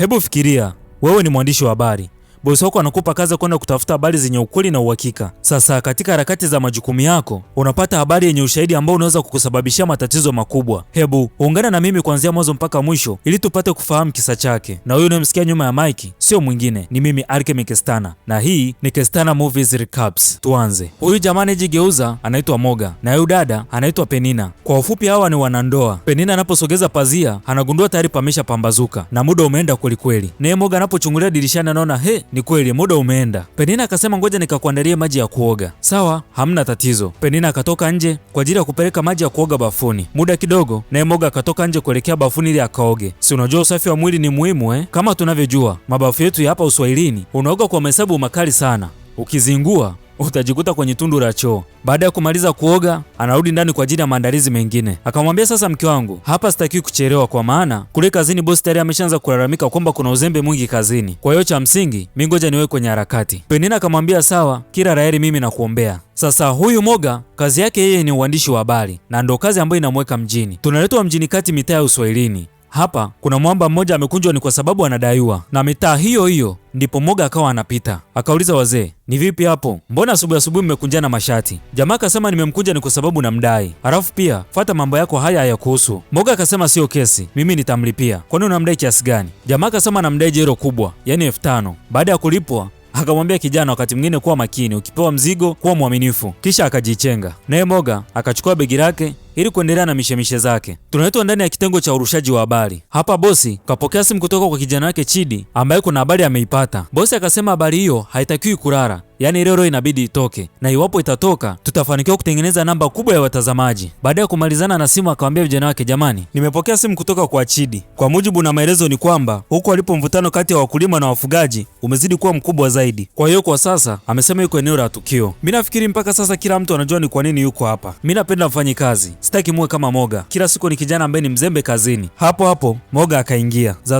Hebu fikiria, wewe ni mwandishi wa habari. Bosi wako anakupa kazi kwenda kutafuta habari zenye ukweli na uhakika. Sasa katika harakati za majukumu yako, unapata habari yenye ushahidi ambao unaweza kukusababishia matatizo makubwa. Hebu ungana na mimi kuanzia mwanzo mpaka mwisho ili tupate kufahamu kisa chake. Na huyu unayemsikia nyuma ya mike sio mwingine, ni mimi Alchemy Kestana. Na hii ni Kestana Movies Recaps. Tuanze. Huyu jamani jigeuza anaitwa Moga na huyu dada anaitwa Penina. Kwa ufupi hawa ni wanandoa. Penina anaposogeza pazia, anagundua tayari pamesha pambazuka na muda umeenda kweli kweli. Naye Moga anapochungulia dirishani anaona ni kweli muda umeenda. Penina akasema ngoja nikakuandalie maji ya kuoga. Sawa, hamna tatizo. Penina akatoka nje kwa ajili ya kupeleka maji ya kuoga bafuni. Muda kidogo naye Moga akatoka nje kuelekea bafuni ili akaoge. Si unajua usafi wa mwili ni muhimu Kama tunavyojua, mabafu yetu ya hapa Uswahilini unaoga kwa mahesabu makali sana. Ukizingua utajikuta kwenye tundu la choo. Baada ya kumaliza kuoga, anarudi ndani kwa ajili ya maandalizi mengine. Akamwambia sasa, mke wangu, hapa sitaki kuchelewa kwa maana kule kazini bosi tayari ameshaanza kulalamika kwamba kuna uzembe mwingi kazini. Kwa hiyo cha msingi, mimi ngoja niwe kwenye harakati. Penina akamwambia sawa, kila laheri, mimi nakuombea. Sasa huyu Moga kazi yake yeye ni uandishi wa habari na ndo kazi ambayo inamweka mjini. Tunaletwa mjini kati mitaa ya Uswahilini. Hapa kuna mwamba mmoja amekunjwa ni kwa sababu anadaiwa, na mitaa hiyo hiyo ndipo Moga akawa anapita. Akauliza wazee, ni vipi hapo? Mbona asubuhi mmekunjana mashati? Jamaa akasema nimemkunja ni kwa sababu namdai. Alafu pia fuata mambo yako haya hayakuhusu. Moga akasema sio kesi, mimi nitamlipia. Kwani unamdai kiasi gani? Jamaa akasema namdai jero kubwa, yani 5000. Baada ya kulipwa akamwambia kijana, wakati mwingine kuwa makini, ukipewa mzigo kuwa mwaminifu. Kisha akajichenga. Naye Moga akachukua begi lake ili kuendelea na mishemishe zake. Tunaletwa ndani ya kitengo cha urushaji wa habari. Hapa bosi kapokea simu kutoka kwa kijana wake Chidi ambaye kuna habari ameipata. Bosi akasema habari hiyo haitakiwi kulala, yaani leo inabidi itoke, na iwapo itatoka tutafanikiwa kutengeneza namba kubwa ya watazamaji. Baada ya kumalizana na simu akamwambia vijana wake, jamani, nimepokea simu kutoka kwa Chidi. Kwa mujibu na maelezo ni kwamba huko alipo mvutano kati ya wakulima na wafugaji umezidi kuwa mkubwa zaidi. Kwa hiyo kwa sasa amesema yuko eneo la tukio. Mimi nafikiri mpaka sasa kila mtu anajua ni kwa nini yuko hapa. Mimi napenda mfanye kazi. Sitaki muwe kama Moga. Kila siku ni kijana ambaye ni mzembe kazini. Hapo Moga akaingia. Za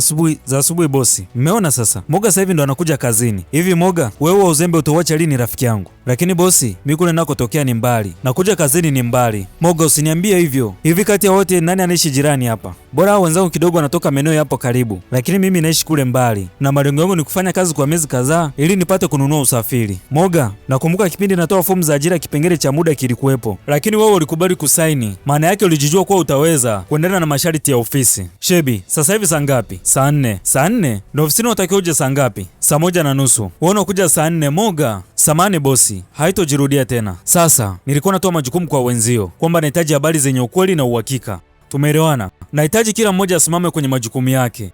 asubuhi bosi. Mmeona sasa? Moga sasa hivi ndo anakuja kazini. Hivi Moga, wewe uzembe utauacha lini rafiki yangu? Lakini bosi, mimi kule nakotokea ni mbali. Na kuja kazini ni mbali. Moga usiniambie hivyo. Hivi kati ya wote nani anaishi jirani hapa? Bora hao wenzangu kidogo wanatoka maeneo hapo karibu. Lakini mimi naishi kule mbali. Na malengo yangu ni kufanya kazi kwa miezi kadhaa ili nipate kununua usafiri. Moga, nakumbuka kipindi natoa fomu za ajira kipengele cha muda kilikuwepo. Lakini wewe ulikubali kusaini. Maana yake ulijijua kuwa utaweza kuendelea na masharti ya ofisi. Shebi, sasa hivi saa ngapi? Saa 4. Saa 4? Na ofisini unatakiwa uje saa ngapi? Saa 1:30. Wewe unakuja saa 4 Moga. Samani bosi, haitojirudia tena. Sasa nilikuwa natoa majukumu kwa wenzio kwamba nahitaji habari zenye ukweli na uhakika. Tumeelewana? Nahitaji kila mmoja asimame kwenye majukumu yake.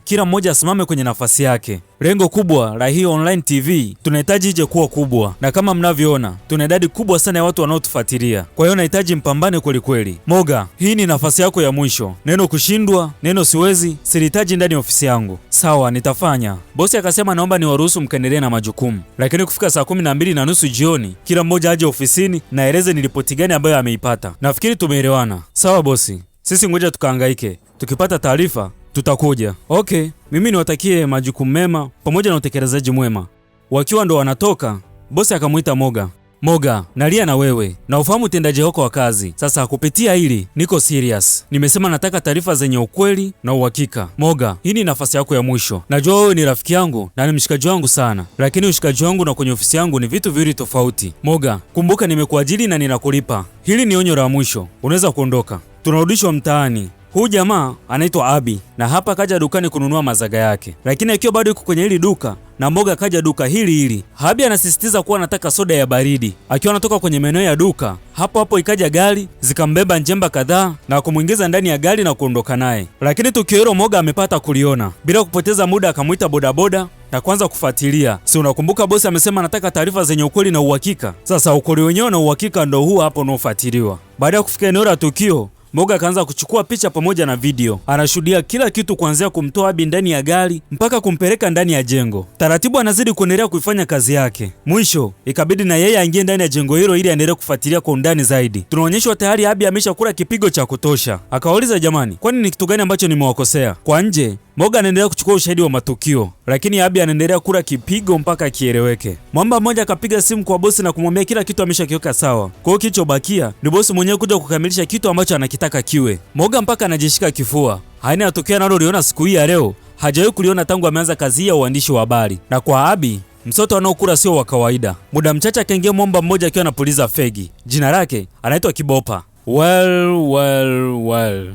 Kila mmoja asimame kwenye nafasi yake. Lengo kubwa la hii online TV tunahitaji ije kuwa kubwa, na kama mnavyoona tuna idadi kubwa sana ya watu wanaotufuatilia. Kwa hiyo nahitaji mpambane kweli kweli. Moga, hii ni nafasi yako ya mwisho. Neno kushindwa, neno siwezi, silihitaji ndani ya ofisi yangu. Sawa, nitafanya. Bosi akasema naomba niwaruhusu mkaendelee na majukumu, lakini kufika saa 12:30 jioni kila mmoja aje ofisini na eleze ni ripoti gani ambayo ameipata. Nafikiri tumeelewana. Sawa bosi, sisi ngoja tukahangaike, tukipata taarifa tutakuja. Okay, mimi niwatakie majukumu mema pamoja na utekelezaji mwema. Wakiwa ndo wanatoka, bosi akamuita Moga. Moga, nalia na wewe na ufahamu utendaji wako wa kazi. Sasa kupitia hili niko serious. Nimesema nataka taarifa zenye ukweli na uhakika. Moga, hii ni nafasi yako ya mwisho. Najua wewe ni rafiki yangu na ni mshikaji wangu sana, lakini ushikaji wangu na kwenye ofisi yangu ni vitu viwili tofauti. Moga, kumbuka nimekuajiri na ninakulipa. Hili ni onyo la mwisho. Unaweza kuondoka. Tunarudishwa mtaani. Huu jamaa anaitwa Abi na hapa kaja dukani kununua mazaga yake, lakini akiwa bado yuko kwenye hili duka na Moga kaja duka hili. Abi anasisitiza kuwa anataka soda ya baridi. Akiwa anatoka kwenye maeneo ya duka, hapo ikaja gari zikambeba njemba kadhaa na kumuingiza ndani ya gari na kuondoka naye. Lakini tukio hilo Moga amepata kuliona. Bila kupoteza muda akamuita bodaboda na kwanza kufuatilia. Si unakumbuka bosi amesema anataka taarifa zenye ukweli na uhakika? Sasa ukweli wenyewe na uhakika ndo huu hapo unaofuatiliwa. Baada ya kufika eneo la tukio, Moga akaanza kuchukua picha pamoja na video. Anashuhudia kila kitu kuanzia kumtoa Abi ndani ya gari mpaka kumpeleka ndani ya jengo. Taratibu anazidi kuendelea kuifanya kazi yake. Mwisho ikabidi na yeye aingie ndani ya jengo hilo ili aendelee kufuatilia kwa undani zaidi. Tunaonyeshwa tayari Abi ameshakula kipigo cha kutosha. Akawauliza, jamani, kwani ni kitu gani ambacho nimewakosea? Kwa nje Moga anaendelea kuchukua ushahidi wa matukio, lakini Abi anaendelea kula kipigo mpaka kieleweke. Mwamba mmoja akapiga simu kwa bosi na kumwambia kila kitu ameshakiweka sawa. Kwa hiyo kilichobakia ni bosi mwenyewe kuja kukamilisha kitu ambacho anakitaka kiwe. Moga mpaka anajishika kifua. Haina yatokea nalo liona siku hii ya leo hajawahi kuliona tangu ameanza kazi ya uandishi wa habari. Na kwa Abi, msoto anaokula sio wa kawaida. Muda mchache akaingia mwamba mmoja akiwa anapuliza fegi. Jina lake anaitwa Kibopa. Well.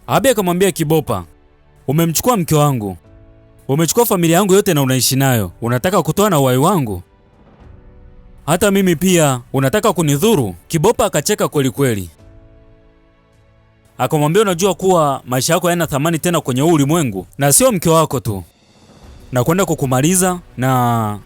Abi akamwambia Kibopa, umemchukua mke wangu, umechukua familia yangu yote na unaishi nayo, unataka kutoa na uhai wangu? Hata mimi pia unataka kunidhuru? Kibopa akacheka kweli kweli, akamwambia, unajua kuwa maisha yako hayana thamani tena kwenye huu ulimwengu, na sio mke wako tu, na kwenda kukumaliza na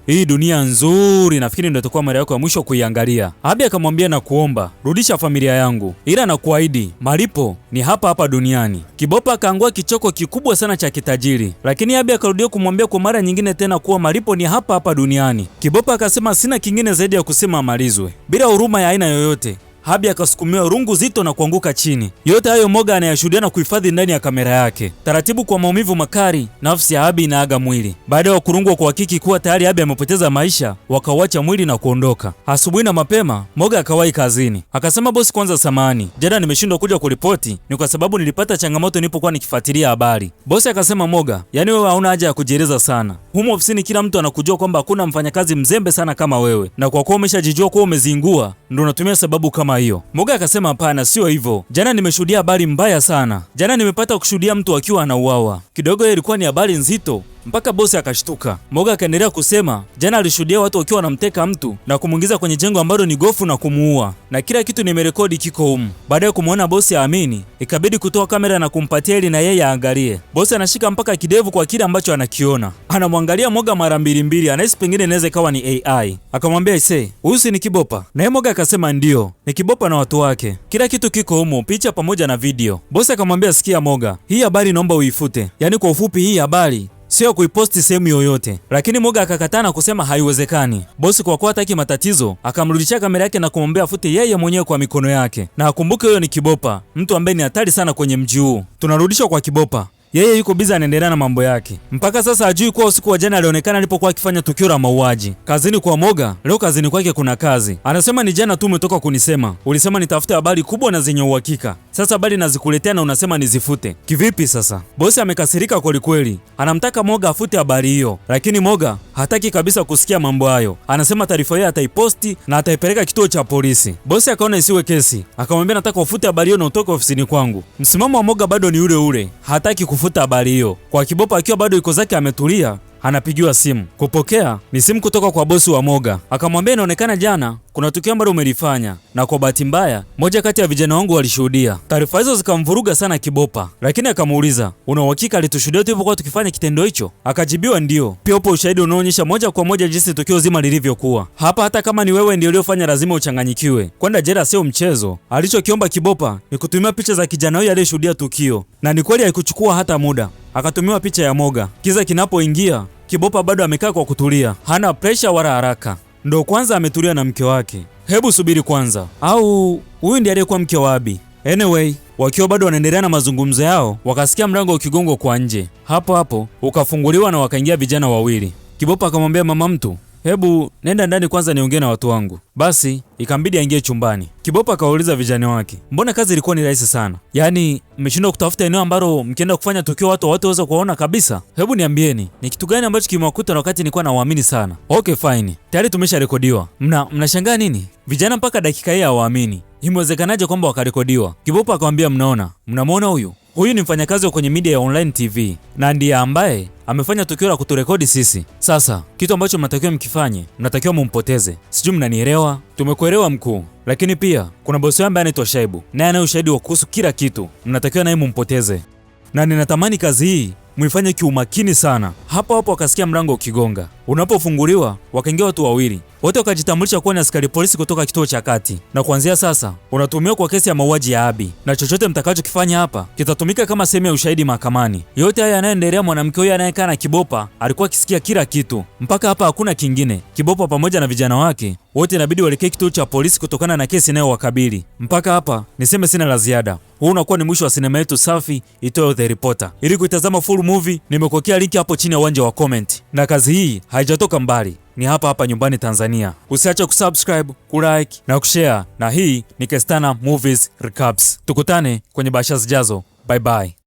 hii dunia nzuri, nafikiri ndio itakuwa mara yako ya mwisho kuiangalia. Abi akamwambia, na kuomba rudisha familia yangu, ila na kuahidi malipo ni hapa hapa duniani. Kibopa akaangua kichoko kikubwa sana cha kitajiri, lakini Abi akarudia kumwambia kwa mara nyingine tena kuwa malipo ni hapa hapa duniani. Kibopa akasema sina kingine zaidi ya kusema amalizwe bila huruma ya aina yoyote. Abi akasukumiwa rungu zito na kuanguka chini. Yote hayo Moga anayashuhudia na kuhifadhi ndani ya kamera yake. Taratibu, kwa maumivu makali, nafsi ya Abi inaaga mwili. Baada ya kurungwa kuhakiki kuwa tayari Abi amepoteza maisha, wakauacha mwili na kuondoka. Asubuhi na mapema, Moga akawahi kazini. Akasema, bosi, kwanza samahani, jana nimeshindwa kuja kuripoti, ni kwa sababu nilipata changamoto nilipokuwa nikifuatilia habari. Bosi akasema, Moga, yani wewe hauna haja ya kujieleza sana. Humo ofisini kila mtu anakujua kwamba hakuna mfanyakazi mzembe sana kama wewe, na kwa kuwa umeshajijua kuwa umezingua, ndio unatumia sababu kama hiyo. Moga akasema, hapana, sio hivyo. Jana nimeshuhudia habari mbaya sana. Jana nimepata kushuhudia mtu akiwa anauawa. Kidogo ilikuwa ni habari nzito mpaka bosi akashtuka. Moga akaendelea kusema, jana alishuhudia watu wakiwa wanamteka mtu na kumuingiza kwenye jengo ambalo ni gofu na kumuua, na kila kitu nimerekodi kiko humu. Baada ya kumuona bosi aamini, ikabidi kutoa kamera na kumpatia ili na yeye aangalie. Bosi anashika mpaka kidevu kwa kile ambacho anakiona. Anamwangalia Moga mara mbili, anahisi pengine inaweza ikawa ni AI. Akamwambia, ise, huyu si ni Kibopa? Naye Moga akasema ndio, ni Kibopa na watu wake. Kila kitu kiko humo, picha pamoja na video. Bosi akamwambia, sikia Moga, hii habari naomba uifute. Yaani kwa ufupi, hii habari sio kuiposti sehemu yoyote. Lakini Moga akakataa na kusema haiwezekani. Bosi kwa kuwa hataki matatizo, akamrudishia kamera yake na kumwambia afute yeye mwenyewe kwa mikono yake, na akumbuke huyo ni Kibopa, mtu ambaye ni hatari sana kwenye mji huu. Tunarudishwa kwa Kibopa. Yeye yuko biza anaendelea na mambo yake. Mpaka sasa hajui kuwa usiku wa jana alionekana alipokuwa akifanya tukio la mauaji. Kazini kwa Moga, leo kazini kwake kuna kazi. Anasema, ni jana tu umetoka kunisema. Ulisema nitafute habari kubwa na zenye uhakika. Sasa habari nazikuletea na unasema nizifute. Kivipi sasa? Bosi amekasirika kweli kweli. Anamtaka Moga afute habari hiyo, lakini Moga hataki kabisa kusikia mambo hayo. Anasema taarifa hiyo ataiposti na ataipeleka kituo cha polisi. Bosi akaona isiwe kesi. Akamwambia, nataka ufute habari hiyo na utoke ofisini kwangu. Msimamo wa Moga bado ni ule ule. Hataki kufuta habari hiyo. Kwa Kibopa akiwa bado yuko zake ametulia, anapigiwa simu. Kupokea ni simu kutoka kwa bosi wa Moga. Akamwambia, inaonekana jana kuna tukio ambalo umelifanya, na kwa bahati mbaya moja kati ya vijana wangu walishuhudia. Taarifa hizo zikamvuruga sana Kibopa, lakini akamuuliza, una uhakika alitushuhudia tulipokuwa tukifanya kitendo hicho? Akajibiwa ndio. Pia upo ushahidi unaoonyesha moja kwa moja jinsi tukio zima lilivyokuwa. Hapa hata kama ni wewe ndio uliofanya, lazima uchanganyikiwe. Kwenda jela sio mchezo. Alichokiomba Kibopa ni kutumia picha za kijana huyo aliyeshuhudia tukio, na ni kweli haikuchukua hata muda. Akatumiwa picha ya Moga. Kiza kinapoingia, Kibopa bado amekaa kwa kutulia, hana pressure wala haraka. Ndo kwanza ametulia na mke wake. Hebu subiri kwanza, au huyu ndiye aliyekuwa mke wa Abi? Anyway, wakiwa bado wanaendelea na mazungumzo yao, wakasikia mlango ukigongwa kwa nje. Hapo hapo ukafunguliwa na wakaingia vijana wawili. Kibopa akamwambia mama mtu, hebu nenda ndani kwanza niongee na watu wangu. Basi ikambidi aingie chumbani. Kibopa akawauliza vijana wake, mbona kazi ilikuwa ni rahisi sana? Yaani mmeshindwa kutafuta eneo ambalo mkienda kufanya tukio watu hawataweza kuona kabisa? Hebu niambieni, ni kitu gani ambacho kimewakuta na wakati nilikuwa nawaamini sana? Okay fine, tayari tumesha rekodiwa. Mnashangaa nini? Vijana mpaka dakika hii hawaamini. Imewezekanaje kwamba wakarekodiwa? Kibopa akamwambia, mnamuona huyu ni mfanyakazi wa kwenye media ya online TV na ndiye ambaye amefanya tukio la kuturekodi sisi. Sasa kitu ambacho mnatakiwa mkifanye, mnatakiwa mumpoteze. Sijui mnanielewa? Tumekuelewa mkuu. Lakini pia kuna bosi ambaye anaitwa Shaibu, naye ana ushahidi wa kuhusu kila kitu. Mnatakiwa naye mumpoteze, na ninatamani kazi hii muifanye kiumakini sana. Hapo akasikia mlango ukigonga. Unapofunguliwa, wakaingia watu wawili. Wote wakajitambulisha kuwa ni askari polisi kutoka kituo cha kati, na kuanzia sasa unatumiwa kwa kesi ya mauaji ya Abi, na chochote mtakachokifanya hapa kitatumika kama sehemu ya ushahidi mahakamani. Yote haya yanayoendelea, mwanamke huyo anayekaa na Kibopa alikuwa akisikia kila kitu. Mpaka hapa hakuna kingine. Kibopa pamoja na vijana wake wote inabidi waelekee kituo cha polisi kutokana na kesi inayowakabili. Mpaka hapa niseme sina la ziada. Huu unakuwa ni mwisho wa sinema yetu safi itoyo The Reporter. Ili kuitazama full movie, nimekuwekea link hapo chini ya uwanja wa comment. Na kazi hii haijatoka mbali, ni hapa nyumbani Tanzania. Usiache kusubscribe, kulike na kushare. Na hii ni Kestana Movies Recaps. Tukutane kwenye bahasha zijazo. Bye bye.